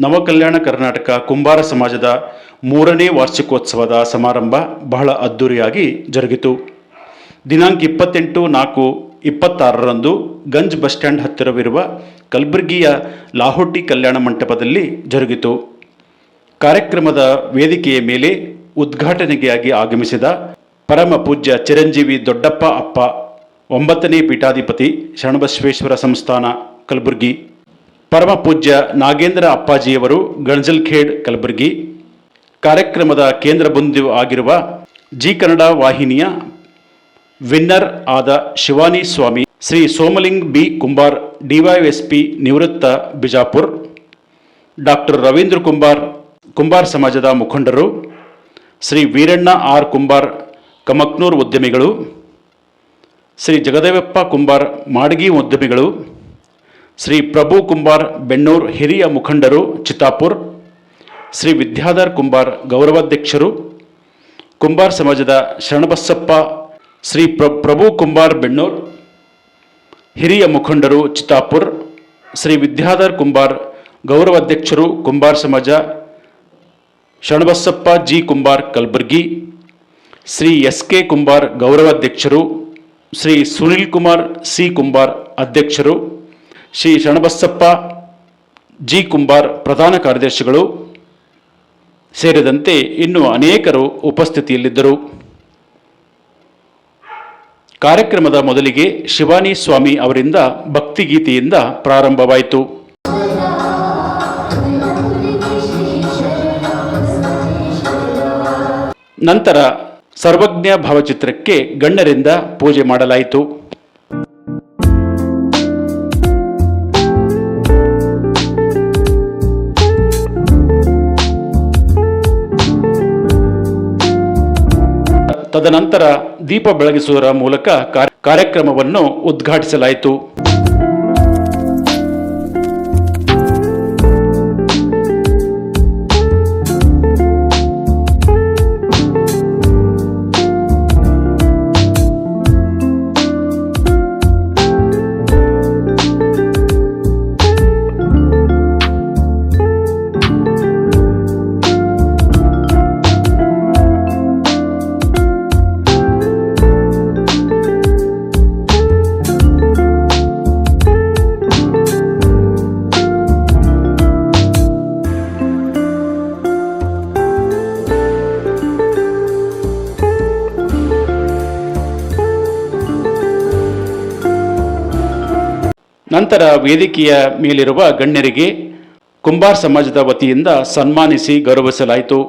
ನವಕಲ್ಯಾಣ ಕರ್ನಾಟಕ ಕುಂಬಾರ ಸಮಾಜದ 3ನೇ ವಾರ್ಷಿಕೋತ್ಸವದ ಸಮಾರಂಭ ಬಹಳ ಅದ್ದೂರಿಯಾಗಿ ಜರುಗಿತು. ದಿನಾಂಕ 28/4/26ರಂದು ಗಂಜ್ ಬಸ್ ಸ್ಟ್ಯಾಂಡ್ ಹತ್ತಿರವಿರುವ ಕಲಬುರಗಿಯ ಲಾಹೋಟಿ ಕಲ್ಯಾಣ ಮಂಟಪದಲ್ಲಿ ಜರುಗಿತು. ಕಾರ್ಯಕ್ರಮದ ವೇದಿಕೆಯ ಮೇಲೆ ಉದ್ಘಾಟನೆಗಾಗಿ ಆಗಮಿಸಿದ ಪರಮ ಪೂಜ್ಯ ಚಿರಂಜೀವಿ ದೊಡ್ಡಪ್ಪ ಅಪ್ಪ 9ನೇ ಪೀಠಾಧಿಪತಿ ಶರಣಬಸವೇಶ್ವರ ಸಂಸ್ಥಾನ ಕಲಬುರಗಿ, ಪರಮ ಪೂಜ್ಯ ನಾಗೇಂದ್ರ ಅಪ್ಪಾಜಿಯವರು ಗಣಜಲ್ಖೇಡ್ ಕಲಬುರಗಿ, ಕಾರ್ಯಕ್ರಮದ ಕೇಂದ್ರ ಬಿಂದು ಆಗಿರುವ ಜಿ ಕನ್ನಡ ವಾಹಿನಿಯ ವಿನ್ನರ್ ಆದ ಶಿವಾನಿ ಸ್ವಾಮಿ, ಶ್ರೀ ಸೋಮಲಿಂಗ್ ಬಿ ಕುಂಬಾರ್ ಡಿವೈಎಸ್ಪಿ ನಿವೃತ್ತ ಬಿಜಾಪುರ್, ಡಾಕ್ಟರ್ ರವೀಂದ್ರ ಕುಂಬಾರ್ ಸಮಾಜದ ಮುಖಂಡರು, ಶ್ರೀ ವೀರಣ್ಣ ಆರ್ ಕುಂಬಾರ್ ಕಮಕ್ನೂರ್ ಉದ್ಯಮಿಗಳು, ಶ್ರೀ ಜಗದೇವಪ್ಪ ಕುಂಬಾರ್ ಮಾಡಗಿ ಉದ್ಯಮಿಗಳು, ಶ್ರೀ ಪ್ರಭು ಕುಂಬಾರ್ ಬೆಣ್ಣೂರ್ ಹಿರಿಯ ಮುಖಂಡರು ಚಿತ್ತಾಪುರ್, ಶ್ರೀ ವಿದ್ಯಾಧರ್ ಕುಂಬಾರ್ ಗೌರವಾಧ್ಯಕ್ಷರು, ಕುಂಬಾರ್ ಸಮಾಜದ ಶರಣಬಸಪ್ಪ, ಶ್ರೀ ಪ್ರಭು ಕುಂಬಾರ್ ಬೆಣ್ಣೂರ್ ಹಿರಿಯ ಮುಖಂಡರು ಚಿತ್ತಾಪುರ್, ಶ್ರೀ ವಿದ್ಯಾಧರ್ ಕುಂಬಾರ್ ಗೌರವಾಧ್ಯಕ್ಷರು ಕುಂಬಾರ್ ಸಮಾಜ Sharanabasappa G Kumbar Kalaburagi, Shri SK. Kumbar ಗೌರವಾಧ್ಯಕ್ಷರು, Shri Sunil Kumar C Kumbar ಅಧ್ಯಕ್ಷರು, ಶ್ರೀ ಶರಣಬಸಪ್ಪ ಜಿ ಕುಂಬಾರ್ ಪ್ರಧಾನ ಕಾರ್ಯದರ್ಶಿಗಳು ಸೇರಿದಂತೆ ಇನ್ನೂ ಅನೇಕರು ಉಪಸ್ಥಿತಿಯಲ್ಲಿದ್ದರು. ಕಾರ್ಯಕ್ರಮದ ಮೊದಲಿಗೆ ಶಿವಾನಿ ಸ್ವಾಮಿ ಅವರಿಂದ ಭಕ್ತಿಗೀತೆಯಿಂದ ಪ್ರಾರಂಭವಾಯಿತು. ನಂತರ ಸರ್ವಜ್ಞ ಭಾವಚಿತ್ರಕ್ಕೆ ಗಣ್ಯರಿಂದ ಪೂಜೆ ಮಾಡಲಾಯಿತು. ತದನಂತರ ದೀಪ ಬೆಳಗಿಸುವುದರ ಮೂಲಕ ಕಾರ್ಯಕ್ರಮವನ್ನು ಉದ್ಘಾಟಿಸಲಾಯಿತು. ನಂತರ ವೇದಿಕೆಯ ಮೇಲಿರುವ ಗಣ್ಯರಿಗೆ ಕುಂಬಾರ್ ಸಮಾಜದ ವತಿಯಿಂದ ಸನ್ಮಾನಿಸಿ ಗೌರವಿಸಲಾಯಿತು.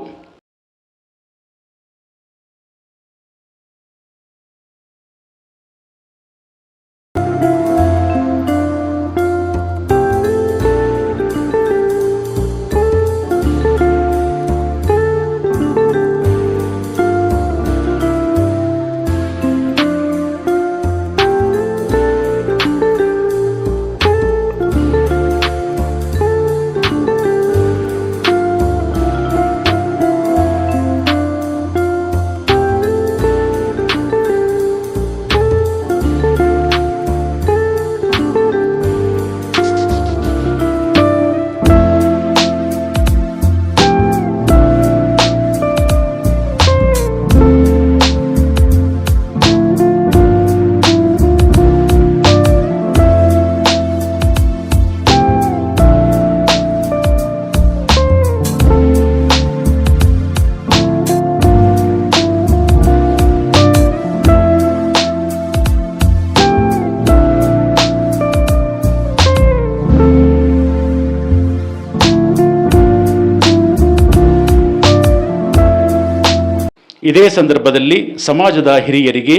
ಇದೇ ಸಂದರ್ಭದಲ್ಲಿ ಸಮಾಜದ ಹಿರಿಯರಿಗೆ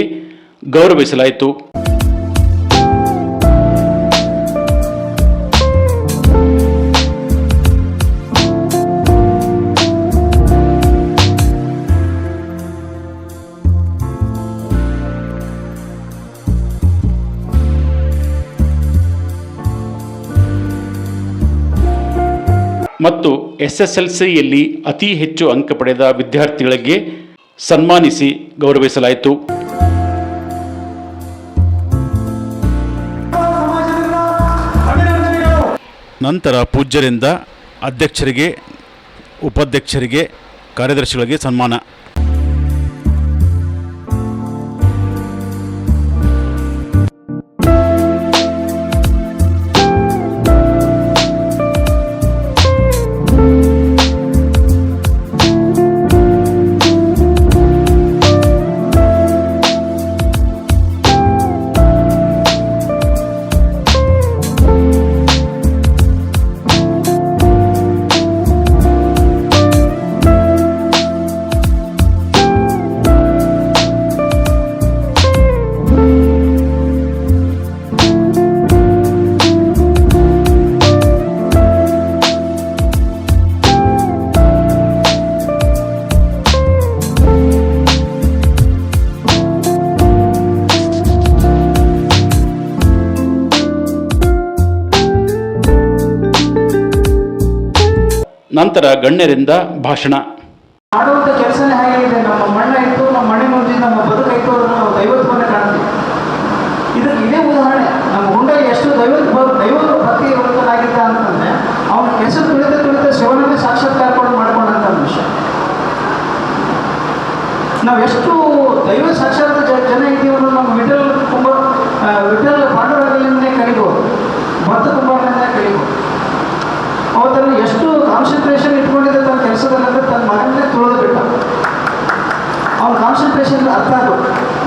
ಗೌರವಿಸಲಾಯಿತು. ಮತ್ತು SSLCಯಲ್ಲಿ ಅತಿ ಹೆಚ್ಚು ಅಂಕ ಪಡೆದ ವಿದ್ಯಾರ್ಥಿಗಳಿಗೆ ಸನ್ಮಾನಿಸಿ ಗೌರವಿಸಲಾಯಿತು. ನಂತರ ಪೂಜ್ಯರಿಂದ ಅಧ್ಯಕ್ಷರಿಗೆ, ಉಪಾಧ್ಯಕ್ಷರಿಗೆ, ಕಾರ್ಯದರ್ಶಿಗಳಿಗೆ ಸನ್ಮಾನ. ನಂತರ ಗಣ್ಯರಿಂದ ಭಾಷಣ. ಮಾಡುವಂಥ ಕೆಲಸನೇ ಹಾಗೆ. ನಮ್ಮ ಮಣ್ಣ ಇತ್ತು, ನಮ್ಮ ಮಣ್ಣಿನ ಮುಂದೆ ನಮ್ಮ ಬದುಕಾಯಿತು, ಅದನ್ನು ನಾವು ದೈವತ್ವವನ್ನು ಕಾಣ್ತೀವಿ. ಇದಕ್ಕೆ ಇದೇ ಉದಾಹರಣೆ. ನಮ್ಮ ಗುಂಡ ಎಷ್ಟು ದೈವದ ಭಕ್ತಿ ಇರುವಂತನಾಗಿದ್ದ ಅಂತಂದರೆ ಅವನ ಕೆಸರು ತುಳಿತ ಶಿವನನ್ನೇ ಸಾಕ್ಷಾತ್ಕಾರಕೊಂಡು ಮಾಡ್ಕೊಂಡಂಥ ಮನುಷ್ಯ. ನಾವು ಎಷ್ಟು ದೈವ ಸಾಕ್ಷಾತ್ ಜನ ಇದ್ದೀವಿ ಅನ್ನೋದು ನಮ್ಮ ವಿಠಲ್ ಪಾಂಡುರಂಗಲಿಂದಲೇ ಕಲಿಬೋದು, ಭಕ್ತ ಕುಂಬಾರನಿಂದ ಕಲಿಬೋದು. ಅವತ್ತನ್ನು ಎಷ್ಟು ಕಾನ್ಸಂಟ್ರೇಷನ್ ಇಟ್ಕೊಂಡಿದ್ದ ತನ್ನ ಕೆಲಸದಲ್ಲಂದ್ರೆ ತನ್ನ ಮಗನೇ ತುಳಿದು ಬಿಟ್ಟ. ಅವನ ಕಾನ್ಸಂಟ್ರೇಷನ್ ಅರ್ಥ ಅದು.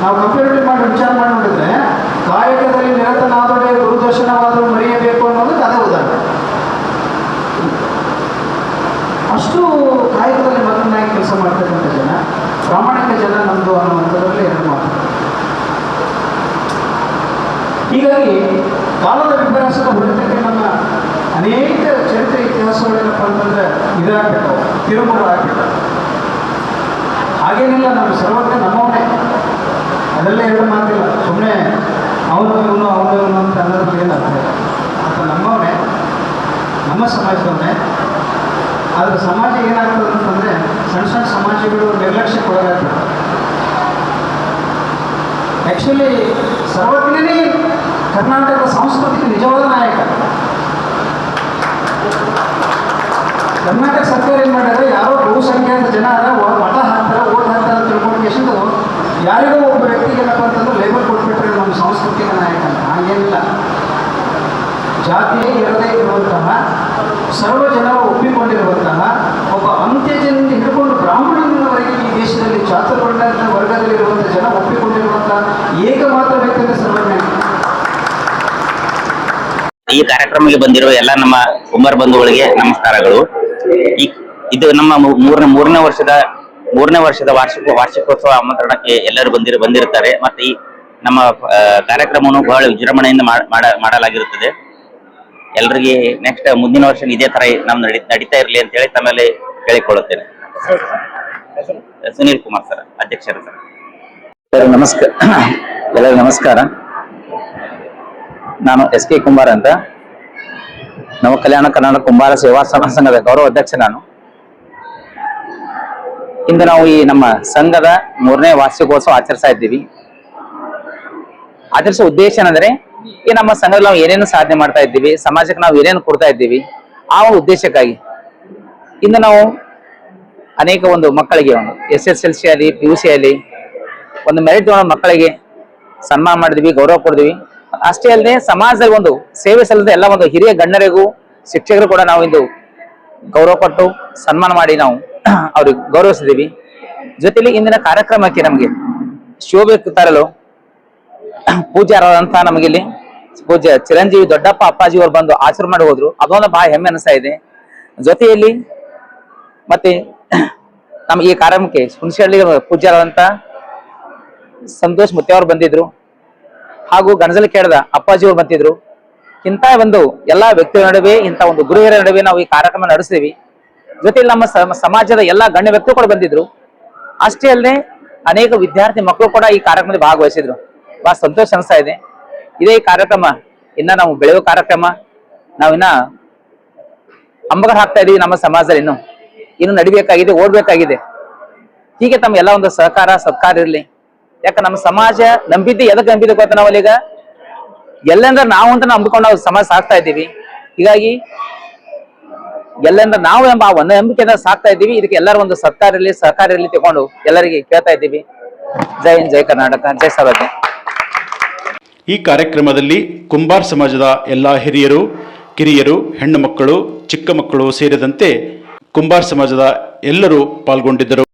ನಾವು ಕಂಪೇರಿಟಿವ್ ಮಾಡಿ ವಿಚಾರ ಮಾಡಿ ನೋಡಿದ್ರೆ ಕಾಯಕದಲ್ಲಿ ನಿರತನಾದೊಡೆ ಗುರುದರ್ಶನವಾದರೂ ಮರೆಯಬೇಕು ಅನ್ನೋದಕ್ಕೆ ಅದೇ ಉದಾಹರಣೆ. ಅಷ್ಟು ಕಾಯಕದಲ್ಲಿ ಮಗನಾಗಿ ಕೆಲಸ ಮಾಡ್ತಕ್ಕಂಥ ಜನ, ಪ್ರಾಮಾಣಿಕ ಜನ ನಮ್ಮದು ಅನ್ನುವಂಥದ್ರಲ್ಲಿ ಎರಡು ಮಾತು. ಹೀಗಾಗಿ ಕಾಲದ ವಿಪರ್ಯಾಸದ ಹೊರತಕ್ಕೆ ನಮ್ಮ ಅನೇಕ ಚರಿತ್ರೆ ಇತಿಹಾಸಗಳೇನಪ್ಪ ಅಂತಂದರೆ ಇದಾಗ್ಬಿಟ್ಟವು, ತಿರುಮುರು ಆಗ್ಬಿಟ್ಟವು. ಹಾಗೇನಿಲ್ಲ, ನಮ್ಮ ಸರ್ವಜ್ಞ ನಮ್ಮವನೇ, ಅದೆಲ್ಲ ಎರಡು ಮಾತಿಲ್ಲ. ಸುಮ್ಮನೆ ಅವನು ಇವನು ಅಂತ ಅನ್ನೋದು ಏನು ಅರ್ಥ ಇಲ್ಲ. ಅಂತ ನಮ್ಮವನೇ, ನಮ್ಮ ಸಮಾಜದವನೇ. ಆದರೆ ಸಮಾಜ ಏನಾಗ್ತದೆ ಅಂತಂದರೆ ಸಣ್ಣ ಸಣ್ಣ ಸಮಾಜಗಳು ನಿರ್ಲಕ್ಷ್ಯಕ್ಕೆ ಒಳಗಾಗ್ಬಿಡ್ತವೆ. ಆ್ಯಕ್ಚುಲಿ ಸರ್ವಜ್ಞನೇ ಕರ್ನಾಟಕದ ಸಂಸ್ಕೃತಿಗೆ ನಿಜವಾದ ನಾಯಕ. ಕರ್ನಾಟಕ ಸರ್ಕಾರ ಏನು ಮಾಡಿದ್ರೆ, ಯಾರೋ ಬಹುಸಂಖ್ಯಾತ ಜನ ಮತ ಹಾಕ್ತಾರೆ, ಓಟ್ ಹಾಕ್ತಾರೆ ಅಂತ ತಿಳ್ಕೊಂಡು ಯಾರಿಗೋ ಒಬ್ಬ ವ್ಯಕ್ತಿಗೆ ಏನಪ್ಪ ಅಂತಂದ್ರೆ ಲೇಬಲ್ ಕೊಟ್ಬಿಟ್ರೆ ನಮ್ಮ ಸಾಂಸ್ಕೃತಿಕ ನಾಯಕ ಅಂತ. ಹಾಗೇನಿಲ್ಲ. ಜಾತಿಯೇ ಇರದೇ ಇರುವಂತಹ, ಸರ್ವ ಜನರು ಒಪ್ಪಿಕೊಂಡಿರುವಂತಹ, ಒಬ್ಬ ಅಂತ್ಯಜನಿಂದ ಹಿಡ್ಕೊಂಡು ಬ್ರಾಹ್ಮಣನವರೆಗೆ ಈ ದೇಶದಲ್ಲಿ ಚಾತುರ್ವರ್ಣ ವರ್ಗದಲ್ಲಿರುವಂಥ ಜನ ಒಪ್ಪಿಕೊಂಡಿರುವಂತಹ ಏಕಮಾತ್ರ ವ್ಯಕ್ತಿ ಅಂದರೆ ಸರ್ವಜ್ಞ. ಈ ಕಾರ್ಯಕ್ರಮಕ್ಕೆ ಬಂದಿರುವ ಎಲ್ಲ ನಮ್ಮ ಕುಂಬಾರ ಬಂಧುಗಳಿಗೆ ನಮಸ್ಕಾರಗಳು. ಇದು ನಮ್ಮ ಮೂರನೇ ವರ್ಷದ ವಾರ್ಷಿಕೋತ್ಸವ ಆಮಂತ್ರಣಕ್ಕೆ ಎಲ್ಲರೂ ಬಂದಿರುತ್ತಾರೆ. ಮತ್ತೆ ಈ ನಮ್ಮ ಕಾರ್ಯಕ್ರಮವನ್ನು ಬಹಳ ವಿಜೃಂಭಣೆಯಿಂದ ಮಾಡಲಾಗಿರುತ್ತದೆ. ಎಲ್ಲರಿಗೆ ನೆಕ್ಸ್ಟ್ ಮುಂದಿನ ವರ್ಷ ಇದೇ ತರ ನಾವು ನಡೀತಾ ಇರಲಿ ಅಂತ ಹೇಳಿ ತಮ್ಮಲ್ಲಿ ಕೇಳಿಕೊಳ್ಳುತ್ತೇನೆ. ಸುನೀಲ್ ಕುಮಾರ್ ಸರ್, ಅಧ್ಯಕ್ಷರು ಸರ್. ನಮಸ್ಕಾರ, ಎಲ್ಲರಿಗೂ ನಮಸ್ಕಾರ. ನಾನು SK ಕುಂಬಾರ್ ಅಂತ, ನವ ಕಲ್ಯಾಣ ಕರ್ನಾಟಕ ಕುಂಬಾರ ಸೇವಾ ಸಂಘದ ಗೌರವ ಅಧ್ಯಕ್ಷ ನಾನು. ಇಂದು ನಾವು ಈ ನಮ್ಮ ಸಂಘದ 3ನೇ ವಾರ್ಷಿಕೋತ್ಸವ ಆಚರಿಸ್ತಾ ಇದ್ದೀವಿ. ಆಚರಿಸುವ ಉದ್ದೇಶ ಏನಂದ್ರೆ, ಈ ನಮ್ಮ ಸಂಘದಲ್ಲಿ ನಾವು ಏನೇನು ಸಾಧನೆ ಮಾಡ್ತಾ ಇದ್ದೀವಿ, ಸಮಾಜಕ್ಕೆ ನಾವು ಏನೇನು ಕೊಡ್ತಾ ಇದ್ದೀವಿ, ಆ ಉದ್ದೇಶಕ್ಕಾಗಿ ಇಂದು ನಾವು ಅನೇಕ ಒಂದು ಮಕ್ಕಳಿಗೆ ಒಂದು SSLC ಅಲ್ಲಿ PUC ಅಲ್ಲಿ ಒಂದು ಮೆರಿಟ್ ಮಕ್ಕಳಿಗೆ ಸನ್ಮಾನ ಮಾಡಿದ್ವಿ, ಗೌರವ ಕೊಡಿದ್ವಿ. ಅಷ್ಟೇ ಅಲ್ಲದೆ ಸಮಾಜದಲ್ಲಿ ಒಂದು ಸೇವೆ ಸಲ್ಲದೆ ಎಲ್ಲ ಒಂದು ಹಿರಿಯ ಗಣ್ಯರಿಗೂ ಶಿಕ್ಷಕರು ಕೂಡ ನಾವು ಇಂದು ಗೌರವ ಕೊಟ್ಟು ಸನ್ಮಾನ ಮಾಡಿ ನಾವು ಅವ್ರಿಗೆ ಗೌರವಿಸಿದ್ದೀವಿ. ಜೊತೆಲಿ ಇಂದಿನ ಕಾರ್ಯಕ್ರಮಕ್ಕೆ ನಮಗೆ ಶೋಭೆ ತರಲು ಪೂಜ್ಯರಾದಂತಹ ನಮಗೆ ಇಲ್ಲಿ ಪೂಜ್ಯ ಚಿರಂಜೀವಿ ದೊಡ್ಡಪ್ಪ ಅಪ್ಪಾಜಿ ಅವರು ಬಂದು ಆಶೀರ್ವಾದ ಮಾಡಿ ಹೋದ್ರು. ಅದೊಂದು ಬಹಳ ಹೆಮ್ಮೆ ಅನಿಸ್ತಾ ಇದೆ. ಜೊತೆಯಲ್ಲಿ ಮತ್ತೆ ನಮ್ಗೆ ಈ ಕಾರ್ಯಕ್ರಮಕ್ಕೆ ಹುಣಸಹಳ್ಳಿ ಪೂಜ್ಯರಾದಂತ ಸಂತೋಷ್ ಮುತ್ತೆ ಅವರು ಬಂದಿದ್ರು, ಹಾಗೂ ಗಣಜಲ್ ಕೇಳದ ಅಪ್ಪಾಜಿ ಅವರು ಬಂದಿದ್ರು. ಇಂಥ ಒಂದು ಎಲ್ಲಾ ವ್ಯಕ್ತಿಗಳ ನಡುವೆ, ಇಂಥ ಒಂದು ಗುರುಹಿರ ನಡುವೆ ನಾವು ಈ ಕಾರ್ಯಕ್ರಮ ನಡೆಸ್ತೀವಿ. ಜೊತೆಯಲ್ಲಿ ನಮ್ಮ ಸಮಾಜದ ಎಲ್ಲಾ ಗಣ್ಯ ವ್ಯಕ್ತಿಗಳು ಕೂಡ ಬಂದಿದ್ರು. ಅಷ್ಟೇ ಅಲ್ಲದೆ ಅನೇಕ ವಿದ್ಯಾರ್ಥಿ ಮಕ್ಕಳು ಕೂಡ ಈ ಕಾರ್ಯಕ್ರಮದಲ್ಲಿ ಭಾಗವಹಿಸಿದ್ರು. ಬಹಳ ಸಂತೋಷ ಅನಿಸ್ತಾ ಇದೆ. ಇದೇ ಕಾರ್ಯಕ್ರಮ ಇನ್ನ ನಾವು ಬೆಳೆಯುವ ಕಾರ್ಯಕ್ರಮ, ನಾವಿನ್ನ ಅಂಬಗರ್ ಹಾಕ್ತಾ ಇದೀವಿ. ನಮ್ಮ ಸಮಾಜದಲ್ಲಿ ಇನ್ನು ನಡಿಬೇಕಾಗಿದೆ, ಓಡ್ಬೇಕಾಗಿದೆ. ಹೀಗೆ ತಮ್ಮ ಎಲ್ಲ ಒಂದು ಸಹಕಾರ ಸತ್ಕಾರ ಇರಲಿ. ಯಾಕೆ ನಮ್ಮ ಸಮಾಜ ನಂಬಿದ್ದೆ ಎದಕ್ಕೆ ನಂಬಿದ್ದೆ ಗೊತ್ತ, ನಾವಲ್ಲೀಗ ಎಲ್ಲಂದ್ರೆ ನಾವು ಅಂತ ನಂಬಿಕೊಂಡು ನಾವು ಸಮಾಜ ಸಾಕ್ತಾ ಇದ್ದೀವಿ. ಹೀಗಾಗಿ ಎಲ್ಲರಿಂದ ನಾವು ಎಂಬ ಆ ಒಂದು ನಂಬಿಕೆಯಿಂದ ಸಾಕ್ತಾ ಇದ್ದೀವಿ. ಇದಕ್ಕೆ ಎಲ್ಲರ ಒಂದು ಸಹಕಾರ ಇರಲಿ ತಗೊಂಡು ಎಲ್ಲರಿಗೆ ಕೇಳ್ತಾ ಇದ್ದೀವಿ. ಜೈ ಹಿಂದ್, ಜೈ ಕರ್ನಾಟಕ, ಜೈ ಸರ್ವಜ್ಞ. ಈ ಕಾರ್ಯಕ್ರಮದಲ್ಲಿ ಕುಂಬಾರ್ ಸಮಾಜದ ಎಲ್ಲ ಹಿರಿಯರು, ಕಿರಿಯರು, ಹೆಣ್ಣು ಮಕ್ಕಳು, ಚಿಕ್ಕ ಮಕ್ಕಳು ಸೇರಿದಂತೆ ಕುಂಬಾರ್ ಸಮಾಜದ ಎಲ್ಲರೂ ಪಾಲ್ಗೊಂಡಿದ್ದರು.